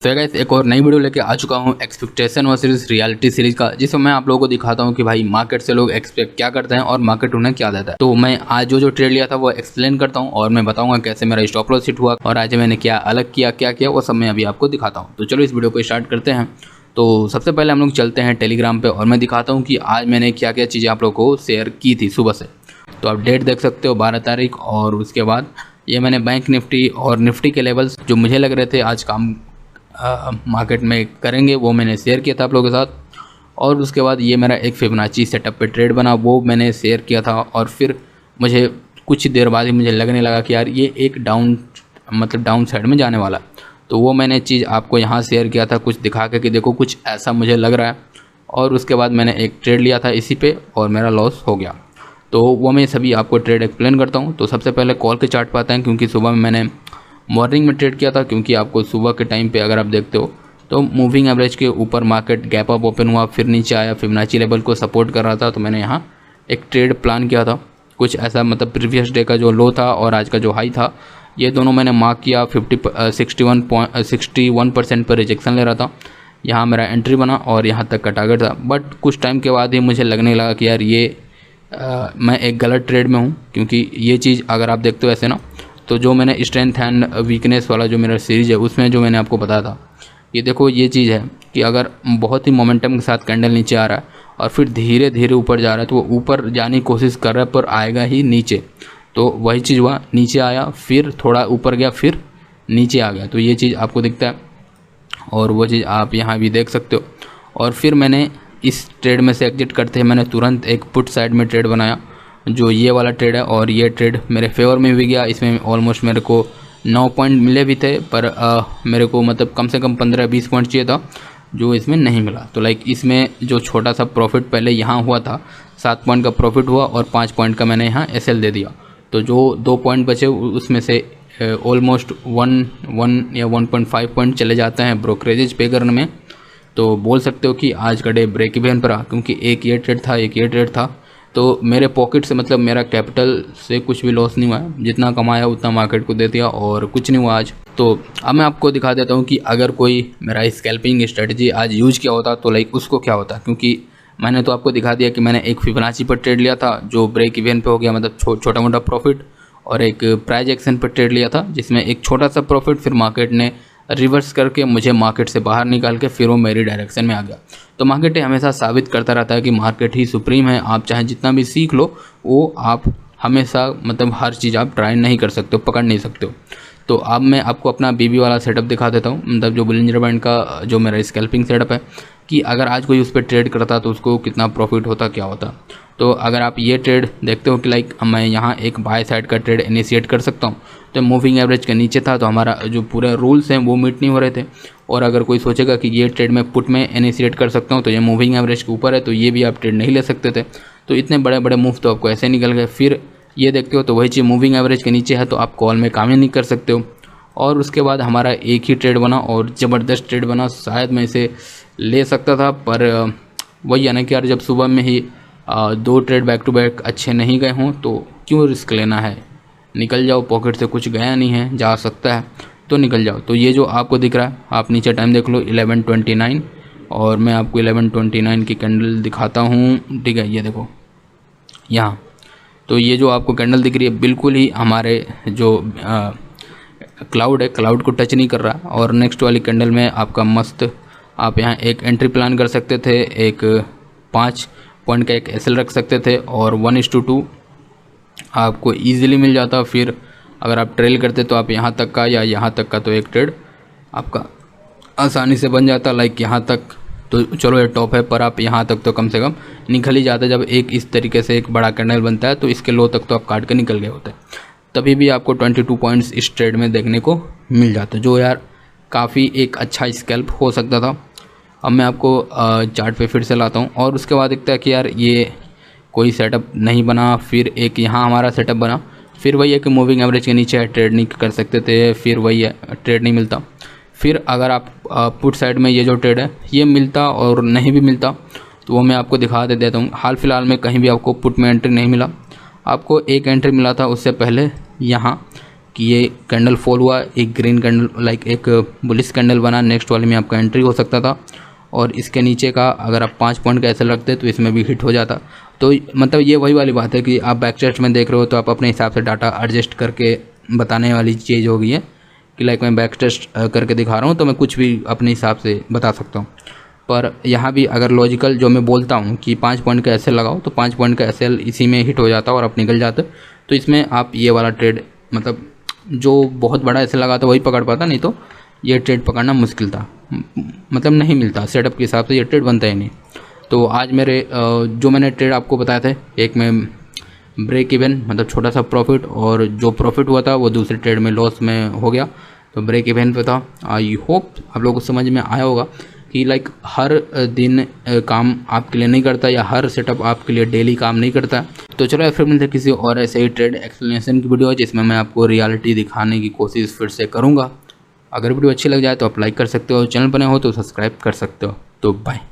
तो गाइस एक और नई वीडियो लेके आ चुका हूँ एक्सपेक्टेशन वर्सेस रियलिटी सीरीज का, जिसमें मैं आप लोगों को दिखाता हूँ कि भाई मार्केट से लोग एक्सपेक्ट क्या करते हैं और मार्केट उन्हें क्या देता है। तो मैं आज जो ट्रेड लिया था वो एक्सप्लेन करता हूँ और मैं बताऊंगा कैसे मेरा स्टॉप लॉस हिट हुआ और आज मैंने क्या अलग किया, क्या किया वो सब मैं अभी आपको दिखाता हूँ। तो चलो इस वीडियो को स्टार्ट करते हैं। तो सबसे पहले हम लोग चलते हैं टेलीग्राम पे और मैं दिखाता हूँ कि आज मैंने क्या क्या चीज़ें आप लोगों को शेयर की थी सुबह से। तो आप डेट देख सकते हो 12 तारीख, और उसके बाद ये मैंने बैंक निफ्टी और निफ्टी के लेवल्स जो मुझे लग रहे थे आज काम मार्केट में करेंगे वो मैंने शेयर किया था आप लोगों के साथ। और उसके बाद ये मेरा एक फिबोनाची सेटअप पे ट्रेड बना वो मैंने शेयर किया था। और फिर मुझे कुछ देर बाद ही मुझे लगने लगा कि यार ये एक डाउन साइड में जाने वाला, तो वो मैंने चीज़ आपको यहाँ शेयर किया था कुछ दिखा के कि देखो कुछ ऐसा मुझे लग रहा है। और उसके बाद मैंने एक ट्रेड लिया था इसी पे और मेरा लॉस हो गया। तो वो मैं सभी आपको ट्रेड एक्सप्लेन करता हूँ। तो सबसे पहले कॉल के चार्ट पाते हैं, क्योंकि सुबह में मैंने मॉर्निंग में ट्रेड किया था, क्योंकि आपको सुबह के टाइम पे अगर आप देखते हो तो मूविंग एवरेज के ऊपर मार्केट गैप अप ओपन हुआ, फिर नीचे आया, फिबोनाची लेवल को सपोर्ट कर रहा था। तो मैंने यहाँ एक ट्रेड प्लान किया था कुछ ऐसा, मतलब प्रीवियस डे का जो लो था और आज का जो हाई था ये दोनों मैंने मार्क किया। 61% पर रिजेक्शन ले रहा था, यहाँ मेरा एंट्री बना और यहाँ तक का टारगेट था। बट कुछ टाइम के बाद ही मुझे लगने लगा कि यार ये मैं एक गलत ट्रेड में हूँ, क्योंकि ये चीज़ अगर आप देखते हो ऐसे ना, तो जो मैंने स्ट्रेंथ एंड वीकनेस वाला जो मेरा सीरीज़ है उसमें जो मैंने आपको बताया था, ये देखो ये चीज़ है कि अगर बहुत ही मोमेंटम के साथ कैंडल नीचे आ रहा है और फिर धीरे धीरे ऊपर जा रहा है तो वो ऊपर जाने की कोशिश कर रहा है पर आएगा ही नीचे। तो वही चीज़ हुआ, नीचे आया फिर थोड़ा ऊपर गया फिर नीचे आ गया। तो ये चीज़ आपको दिखता है और वो चीज़ आप यहाँ भी देख सकते हो। और फिर मैंने इस ट्रेड में से एग्जिट करते हैं मैंने तुरंत एक पुट साइड में ट्रेड बनाया जो ये वाला ट्रेड है, और ये ट्रेड मेरे फेवर में भी गया। इसमें ऑलमोस्ट मेरे को 9 पॉइंट मिले भी थे, पर मेरे को मतलब कम से कम 15-20 पॉइंट चाहिए था जो इसमें नहीं मिला। तो लाइक इसमें जो छोटा सा प्रॉफिट पहले यहाँ हुआ था 7 पॉइंट का प्रॉफिट हुआ और 5 पॉइंट का मैंने यहाँ एसएल दे दिया। तो जो 2 पॉइंट बचे उसमें से ऑलमोस्ट 1 या 1.5 पॉइंट चले जाते हैं ब्रोकरेजेज पे करने में। तो बोल सकते हो कि आज का डे ब्रेक इवन पर आ, क्योंकि एक ये ट्रेड था एक ये ट्रेड था। तो मेरे पॉकेट से मतलब मेरा कैपिटल से कुछ भी लॉस नहीं हुआ है, जितना कमाया उतना मार्केट को दे दिया और कुछ नहीं हुआ आज। तो अब मैं आपको दिखा देता हूँ कि अगर कोई मेरा स्कैल्पिंग स्ट्रेटजी आज यूज किया होता तो लाइक उसको क्या होता, क्योंकि मैंने तो आपको दिखा दिया कि मैंने एक फिबोनाची पर ट्रेड लिया था जो ब्रेक इवन पे हो गया, मतलब छोटा मोटा प्रॉफिट, और एक प्राइस एक्शन पर ट्रेड लिया था जिसमें एक छोटा सा प्रॉफिट फिर मार्केट ने रिवर्स करके मुझे मार्केट से बाहर निकाल के फिर वो मेरी डायरेक्शन में आ गया। तो मार्केट हमेशा साबित करता रहता है कि मार्केट ही सुप्रीम है। आप चाहे जितना भी सीख लो वो आप हमेशा मतलब हर चीज़ आप ट्राई नहीं कर सकते हो, पकड़ नहीं सकते हो। तो अब मैं आपको अपना बीबी वाला सेटअप दिखा देता हूँ, मतलब जो बोलिंजर बैंड का जो मेरा स्कैल्पिंग सेटअप है, कि अगर आज कोई उस पर ट्रेड करता तो उसको कितना प्रॉफिट होता, क्या होता। तो अगर आप ये ट्रेड देखते हो कि लाइक मैं यहाँ एक बाय साइड का ट्रेड इनिशिएट कर सकता हूँ, तो मूविंग एवरेज के नीचे था तो हमारा जो पूरे रूल्स हैं वो मीट नहीं हो रहे थे। और अगर कोई सोचेगा कि ये ट्रेड मैं पुट में इनिशिएट कर सकता हूँ तो ये मूविंग एवरेज के ऊपर है, तो ये भी आप ट्रेड नहीं ले सकते थे। तो इतने बड़े बड़े मूव तो आपको ऐसे निकल गए। फिर ये देखते हो तो वही चीज़ मूविंग एवरेज के नीचे है तो आप कॉल में काम ही नहीं कर सकते हो। और उसके बाद हमारा एक ही ट्रेड बना और ज़बरदस्त ट्रेड बना, शायद मैं इसे ले सकता था, पर वही है ना कि यार जब सुबह में ही 2 ट्रेड बैक टू बैक अच्छे नहीं गए हों तो क्यों रिस्क लेना है, निकल जाओ, पॉकेट से कुछ गया नहीं है, जा सकता है तो निकल जाओ। तो ये जो आपको दिख रहा है, आप नीचे टाइम देख लो 11:29, और मैं आपको 11:29 की कैंडल दिखाता हूँ, ठीक है, ये देखो यहाँ। तो ये जो आपको कैंडल दिख रही है बिल्कुल ही हमारे जो क्लाउड है, क्लाउड को टच नहीं कर रहा। और नेक्स्ट वाली कैंडल में आपका मस्त आप यहाँ एक एंट्री प्लान कर सकते थे, एक 5 पॉइंट का एक एसएल रख सकते थे और 1:2 आपको ईजिली मिल जाता। फिर अगर आप ट्रेल करते तो आप यहाँ तक का या यहाँ तक का तो एक ट्रेड आपका आसानी से बन जाता। लाइक यहाँ तक तो चलो ये टॉप है, पर आप यहाँ तक तो कम से कम निकल ही जाते। जब एक इस तरीके से एक बड़ा कैंडल बनता है तो इसके लो तक तो आप काट के निकल गए होते, तभी भी आपको 22 पॉइंट्स इस ट्रेड में देखने को मिल जाता, जो यार काफ़ी एक अच्छा स्कैल्प हो सकता था। अब मैं आपको चार्ट पे फिर से लाता हूँ और उसके बाद दिखता है कि यार ये कोई सेटअप नहीं बना। फिर एक यहाँ हमारा सेटअप बना, फिर वही है कि मूविंग एवरेज के नीचे ट्रेड नहीं कर सकते थे, फिर वही है ट्रेड नहीं मिलता। फिर अगर आप पुट साइड में ये जो ट्रेड है ये मिलता और नहीं भी मिलता तो वो मैं आपको दिखा देता हूँ। हाल फिलहाल में कहीं भी आपको पुट में एंट्री नहीं मिला, आपको एक एंट्री मिला था उससे पहले यहाँ कि ये कैंडल फॉल हुआ, एक ग्रीन कैंडल लाइक एक बुलिश कैंडल बना, नेक्स्ट वाले में आपका एंट्री हो सकता था। और इसके नीचे का अगर आप 5 पॉइंट का ऐसे रखते तो इसमें भी हिट हो जाता। तो मतलब ये वही वाली बात है कि आप बैक टेस्ट में देख रहे हो तो आप अपने हिसाब से डाटा एडजस्ट करके बताने वाली चीज़ हो गई है कि लाइक मैं बैक टेस्ट करके दिखा रहा हूँ तो मैं कुछ भी अपने हिसाब से बता सकता हूँ। पर यहाँ भी अगर लॉजिकल जो मैं बोलता हूँ कि 5 पॉइंट का एसएल लगाओ तो 5 पॉइंट का एसएल इसी में हिट हो जाता और आप निकल जाते। तो इसमें आप ये वाला ट्रेड मतलब जो बहुत बड़ा एसएल लगाता वही पकड़ पाता, नहीं तो ये ट्रेड पकड़ना मुश्किल था, मतलब नहीं मिलता, सेटअप के हिसाब से ये ट्रेड बनता ही नहीं। तो आज मेरे जो मैंने ट्रेड आपको बताए थे, एक में ब्रेक इवन मतलब छोटा सा प्रॉफिट, और जो प्रॉफिट हुआ था वो दूसरे ट्रेड में लॉस में हो गया, तो ब्रेक इवन पे था। आई होप आप लोगों को समझ में आया होगा कि लाइक हर दिन काम आपके लिए नहीं करता या हर सेटअप आपके लिए डेली काम नहीं करता। तो चलो फिर मिलते किसी और ऐसे ही ट्रेड एक्सप्लेनेशन की वीडियो जिसमें मैं आपको रियलिटी दिखाने की कोशिश फिर से करूँगा। अगर वीडियो अच्छी लग जाए तो आप लाइक कर सकते हो, चैनल बने हो तो सब्सक्राइब कर सकते हो। तो बाय।